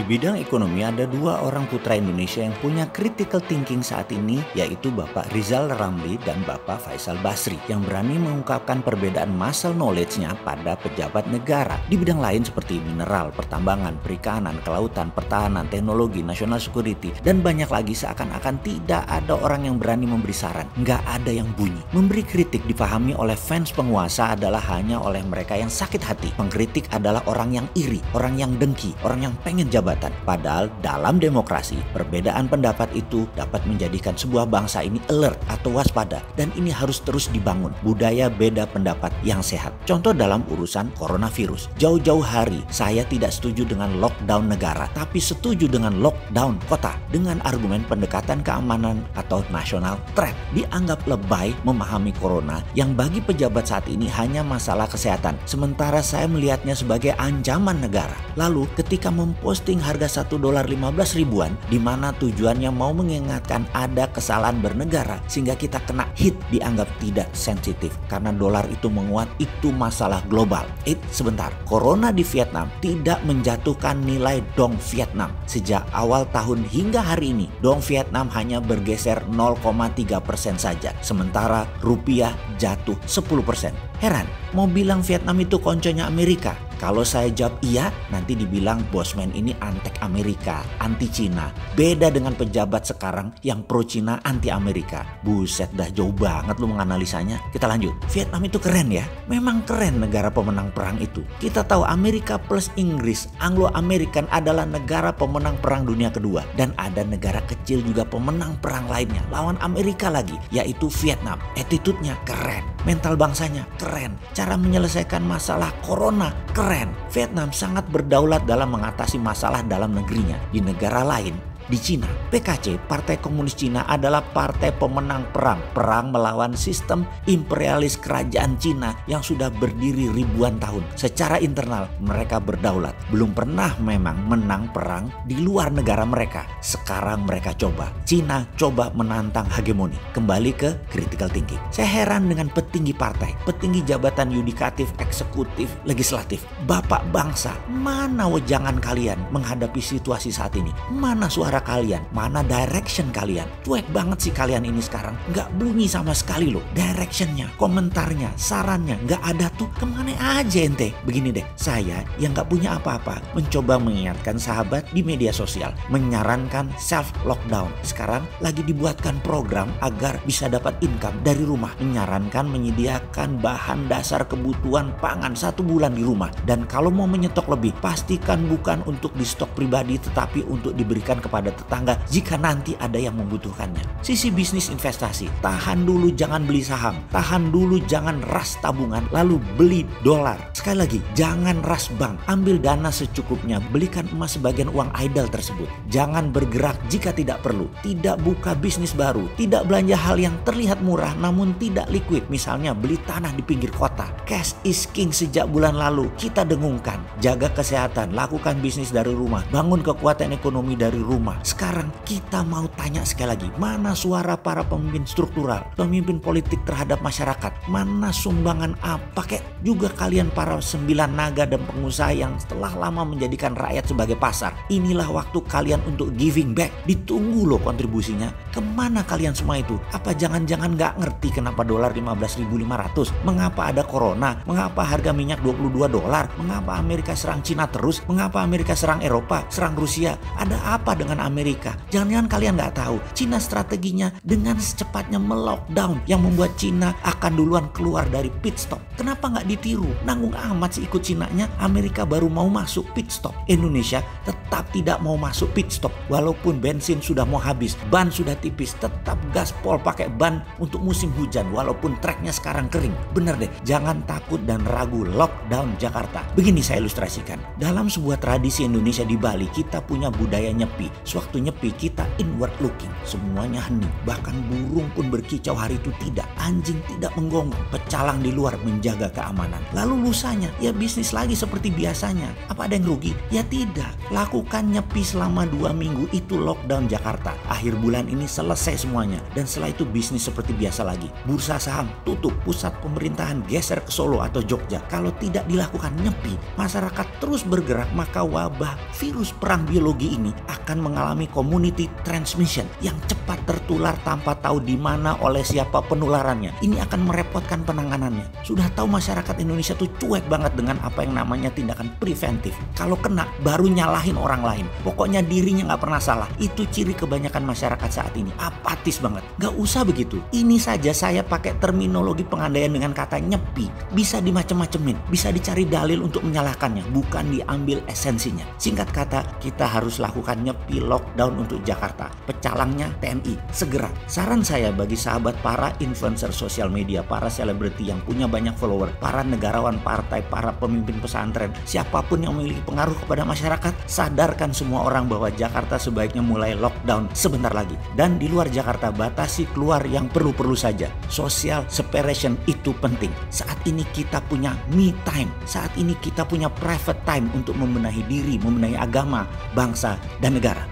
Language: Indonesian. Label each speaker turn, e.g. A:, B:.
A: bidang ekonomi ada dua orang putra Indonesia yang punya critical thinking saat ini, yaitu Bapak Rizal Ramli dan Bapak Faisal Basri, yang berani mengungkapkan perbedaan muscle knowledge-nya pada pejabat negara di bidang lain seperti mineral, pertambangan, perikanan, kelautan, pertahanan, teknologi, national security, dan banyak lagi. Seakan-akan tidak ada orang yang berani memberi saran, nggak ada yang bunyi. Memberi kritik dipahami oleh fans penguasa adalah hanya oleh mereka yang sakit hati. Pengkritik adalah orang yang iri, orang yang dengki, orang yang pengen jabatan. Padahal dalam demokrasi, perbedaan pendapat itu dapat menjadikan sebuah bangsa ini alert atau waspada, dan ini harus terus dibangun budaya beda pendapat yang sehat. Contoh dalam urusan coronavirus. Jauh-jauh hari saya tidak setuju dengan lockdown negara, tapi setuju dengan lockdown kota dengan argumen pendekatan keamanan atau national threat. Dianggap lebay memahami corona yang bagi pejabat saat ini hanya masalah kesehatan, sementara saya melihatnya sebagai ancaman negara. Lalu ketika memposting harga $1.15 ribuan, di mana tujuannya mau mengingatkan ada kesalahan bernegara sehingga kita kena hit, dianggap tidak sensitif karena dolar itu menguat, itu masalah global. Sebentar, corona di Vietnam tidak menjatuhkan nilai dong Vietnam. Sejak awal tahun hingga hari ini, dong Vietnam hanya bergeser 0,3% saja, sementara rupiah jatuh 10%. Heran, mau bilang Vietnam itu konconya Amerika? Kalau saya jawab iya, nanti dibilang bosman ini antek Amerika, anti Cina. Beda dengan pejabat sekarang yang pro Cina, anti Amerika. Buset, dah jauh banget lu menganalisanya. Kita lanjut. Vietnam itu keren ya. Memang keren negara pemenang perang itu. Kita tahu Amerika plus Inggris, Anglo-American adalah negara pemenang perang dunia kedua. Dan ada negara kecil juga pemenang perang lainnya lawan Amerika lagi, yaitu Vietnam. Attitude-nya keren, mental bangsanya keren, cara menyelesaikan masalah corona keren. Vietnam sangat berdaulat dalam mengatasi masalah dalam negerinya. Di negara lain, di Cina, PKC, Partai Komunis Cina adalah partai pemenang perang melawan sistem imperialis kerajaan Cina yang sudah berdiri ribuan tahun. Secara internal mereka berdaulat, belum pernah memang menang perang di luar negara mereka. Sekarang mereka coba, Cina coba menantang hegemoni. Kembali ke critical thinking. Saya heran dengan petinggi partai, petinggi jabatan yudikatif, eksekutif, legislatif. Bapak bangsa, mana wejangan kalian menghadapi situasi saat ini? Mana suara kalian? Mana direction kalian? Cuek banget sih kalian ini sekarang. Nggak bunyi sama sekali loh. Directionnya, komentarnya, sarannya nggak ada tuh. Kemana aja ente? Begini deh, saya yang nggak punya apa-apa mencoba mengingatkan sahabat di media sosial, menyarankan self lockdown. Sekarang lagi dibuatkan program agar bisa dapat income dari rumah. Menyarankan menyediakan bahan dasar kebutuhan pangan 1 bulan di rumah. Dan kalau mau menyetok lebih, pastikan bukan untuk di stok pribadi tetapi untuk diberikan kepada tetangga jika nanti ada yang membutuhkannya. Sisi bisnis investasi, tahan dulu jangan beli saham, tahan dulu jangan ras tabungan lalu beli dolar. Sekali lagi, jangan ras bank, ambil dana secukupnya, belikan emas sebagian uang idle tersebut. Jangan bergerak jika tidak perlu, tidak buka bisnis baru, tidak belanja hal yang terlihat murah namun tidak liquid, misalnya beli tanah di pinggir kota. Cash is king sejak bulan lalu kita dengungkan. Jaga kesehatan, lakukan bisnis dari rumah, bangun kekuatan ekonomi dari rumah. Sekarang kita mau tanya sekali lagi, mana suara para pemimpin struktural, pemimpin politik terhadap masyarakat? Mana sumbangan apa kek? Juga kalian para 9 naga dan pengusaha yang setelah lama menjadikan rakyat sebagai pasar. Inilah waktu kalian untuk giving back. Ditunggu loh kontribusinya. Kemana kalian semua itu? Apa jangan-jangan gak ngerti kenapa dolar 15.500? Mengapa ada corona? Mengapa harga minyak $22? Mengapa Amerika serang Cina terus? Mengapa Amerika serang Eropa, serang Rusia? Ada apa dengan Amerika? Jangan-jangan kalian nggak tahu, Cina strateginya dengan secepatnya melockdown yang membuat Cina akan duluan keluar dari pit stop. Kenapa nggak ditiru? Nanggung amat sih ikut Cinanya. Amerika baru mau masuk pit stop, Indonesia tetap tidak mau masuk pit stop. Walaupun bensin sudah mau habis, ban sudah tipis, tetap gaspol pakai ban untuk musim hujan walaupun treknya sekarang kering. Bener deh, jangan takut dan ragu lockdown Jakarta. Begini saya ilustrasikan. Dalam sebuah tradisi Indonesia di Bali, kita punya budaya nyepi. Sewaktu nyepi kita inward looking, semuanya hening. Bahkan burung pun berkicau hari itu tidak. Anjing tidak menggonggong, pecah pecalang di luar menjaga keamanan. Lalu lusanya, ya bisnis lagi seperti biasanya. Apa ada yang rugi? Ya tidak. Lakukan nyepi selama 2 minggu, itu lockdown Jakarta. Akhir bulan ini selesai semuanya. Dan setelah itu bisnis seperti biasa lagi. Bursa saham tutup, pusat pemerintahan geser ke Solo atau Jogja. Kalau tidak dilakukan nyepi, masyarakat terus bergerak, maka wabah virus perang biologi ini akan mengalami community transmission yang cepat tertular tanpa tahu di mana oleh siapa penularannya. Ini akan merepotkan penanganannya. Sudah tahu masyarakat Indonesia tuh cuek banget dengan apa yang namanya tindakan preventif. Kalau kena baru nyalahin orang lain. Pokoknya dirinya nggak pernah salah. Itu ciri kebanyakan masyarakat saat ini. Apatis banget. Gak usah begitu. Ini saja saya pakai terminologi pengandaian dengan kata nyepi. Bisa dimacem-macemin. Bisa dicari dalil untuk menyalahkannya. Bukan diambil esensinya. Singkat kata, kita harus lakukan nyepi lockdown untuk Jakarta. Pecalangnya TNI. Segera. Saran saya bagi sahabat para influencer sosial media, para selebriti yang punya banyak follower, para negarawan partai, para pemimpin pesantren, siapapun yang memiliki pengaruh kepada masyarakat, sadarkan semua orang bahwa Jakarta sebaiknya mulai lockdown sebentar lagi. Dan di luar Jakarta, batasi keluar yang perlu-perlu saja. Social separation itu penting. Saat ini kita punya me time. Saat ini kita punya private time untuk membenahi diri, membenahi agama, bangsa, dan negara.